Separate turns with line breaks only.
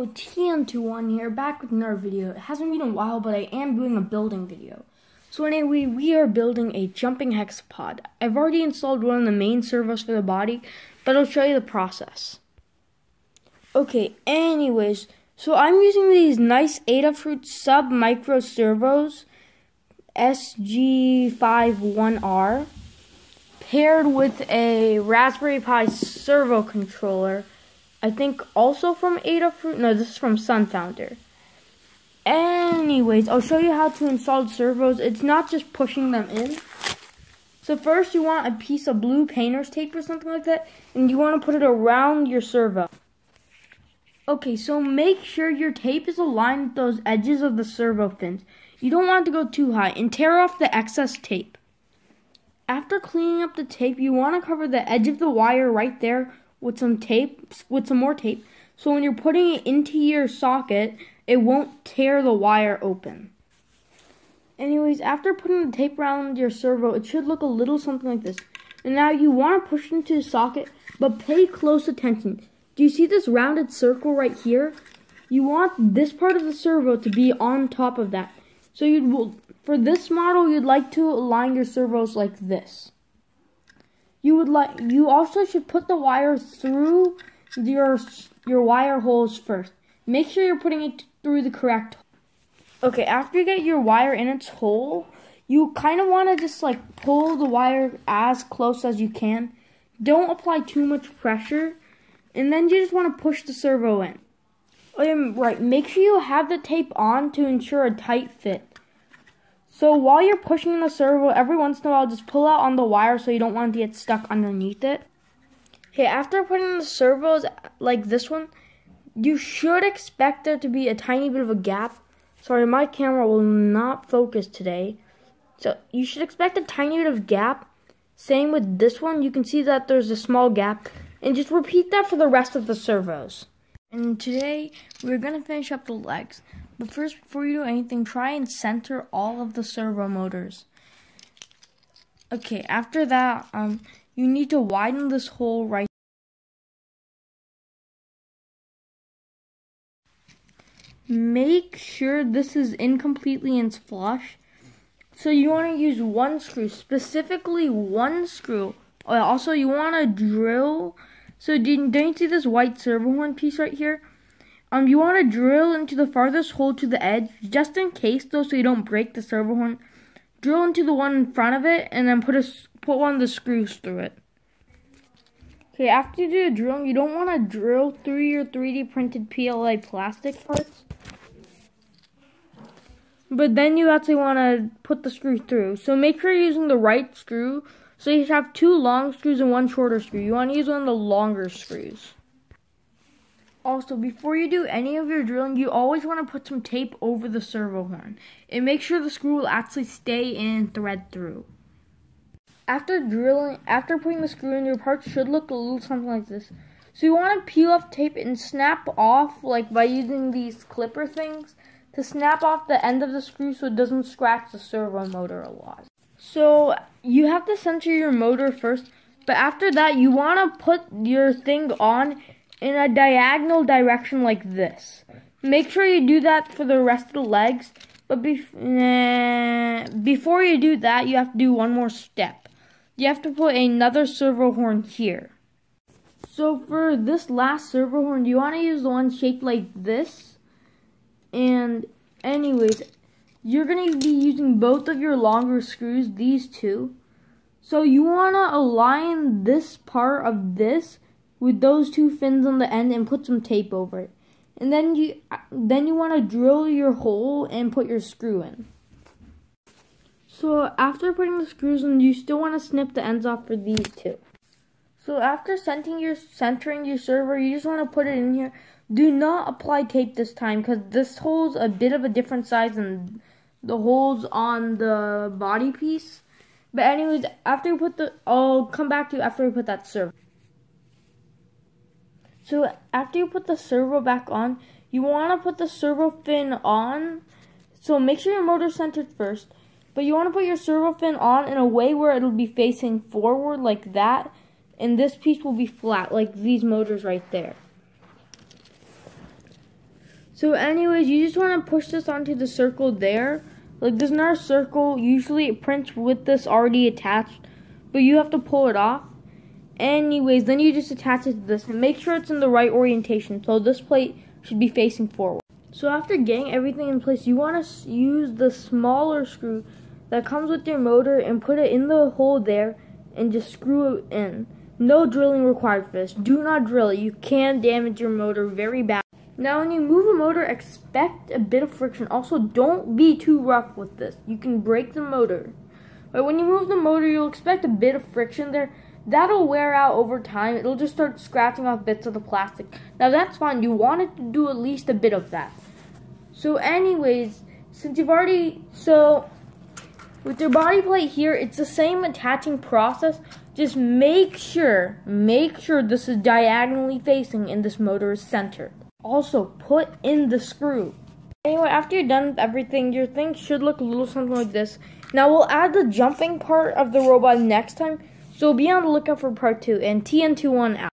TN21 here, back with another video. It hasn't been a while, but I am doing a building video. So anyway, we are building a jumping hexapod. I've already installed one of the main servos for the body, but I'll show you the process. Okay, anyways, so I'm using these nice Adafruit sub-micro servos, SG51R, paired with a Raspberry Pi servo controller. I think also from Adafruit. No, this is from Sunfounder. Anyways, I'll show you how to install servos. It's not just pushing them in. So first you want a piece of blue painter's tape or something like that, and you want to put it around your servo. Okay, so make sure your tape is aligned with those edges of the servo fins. You don't want it to go too high, and tear off the excess tape. After cleaning up the tape, you want to cover the edge of the wire right there with some tape, with some more tape, so when you're putting it into your socket, it won't tear the wire open. Anyways, after putting the tape around your servo, it should look a little something like this. And now you want to push it into the socket, but pay close attention. Do you see this rounded circle right here? You want this part of the servo to be on top of that. So for this model, you'd like to align your servos like this. You also should put the wire through your wire holes first. Make sure you're putting it through the correct hole. Okay, after you get your wire in its hole, you kind of want to just like pull the wire as close as you can. Don't apply too much pressure, and then you just want to push the servo in. Right, make sure you have the tape on to ensure a tight fit. So while you're pushing the servo, every once in a while, just pull out on the wire so you don't want it to get stuck underneath it. Okay, after putting the servos like this one, you should expect there to be a tiny bit of a gap. Sorry, my camera will not focus today. So you should expect a tiny bit of gap. Same with this one, you can see that there's a small gap. And just repeat that for the rest of the servos. And today, we're going to finish up the legs. But first, before you do anything, try and center all of the servo motors. Okay, after that, you need to widen this hole right. Make sure this is incompletely and flush. So you want to use one screw, specifically one screw. Also, you want to drill. So don't you see this white servo horn piece right here? You want to drill into the farthest hole to the edge, just in case though, so you don't break the servo horn. Drill into the one in front of it, and then put one of the screws through it. Okay, after you do the drilling, you don't want to drill through your 3D printed PLA plastic parts. But then you actually want to put the screw through. So make sure you're using the right screw. So you should have two long screws and one shorter screw. You want to use one of the longer screws. Also, before you do any of your drilling, you always want to put some tape over the servo horn. It makes sure the screw will actually stay in and thread through. After putting the screw in, your parts should look a little something like this. So you want to peel off tape and snap off, like by using these clipper things, to snap off the end of the screw so it doesn't scratch the servo motor a lot. So you have to center your motor first, but after that you want to put your thing on in a diagonal direction like this. Make sure you do that for the rest of the legs, but before you do that, you have to do one more step. You have to put another servo horn here. So for this last servo horn, you want to use the one shaped like this. And anyways, you're going to be using both of your longer screws, these two. So you want to align this part of this with those two fins on the end and put some tape over it. And then you want to drill your hole and put your screw in. So after putting the screws in, you still want to snip the ends off for these two. So after centering your servo, you just want to put it in here. Do not apply tape this time because this hole's a bit of a different size than the holes on the body piece. But anyways, I'll come back to you after we put that servo. So after you put the servo back on, you want to put the servo fin on. So make sure your motor's centered first. But you want to put your servo fin on in a way where it'll be facing forward like that. And this piece will be flat like these motors right there. So anyways, you just want to push this onto the circle there. Like there's another circle, usually it prints with this already attached, but you have to pull it off. Anyways, then you just attach it to this and make sure it's in the right orientation. So this plate should be facing forward. So after getting everything in place, you want to use the smaller screw that comes with your motor and put it in the hole there and just screw it in. No drilling required for this. Do not drill it. You can damage your motor very bad. Now when you move a motor, expect a bit of friction. Also, don't be too rough with this. You can break the motor. But when you move the motor, you'll expect a bit of friction there. That'll wear out over time. It'll just start scratching off bits of the plastic. Now that's fine. You want it to do at least a bit of that. So anyways, since you've already, with your body plate here, it's the same attaching process. Just make sure this is diagonally facing and this motor is centered. Also, put in the screw. Anyway, after you're done with everything, your thing should look a little something like this. Now we'll add the jumping part of the robot next time. So be on the lookout for part 2, and TN21 out.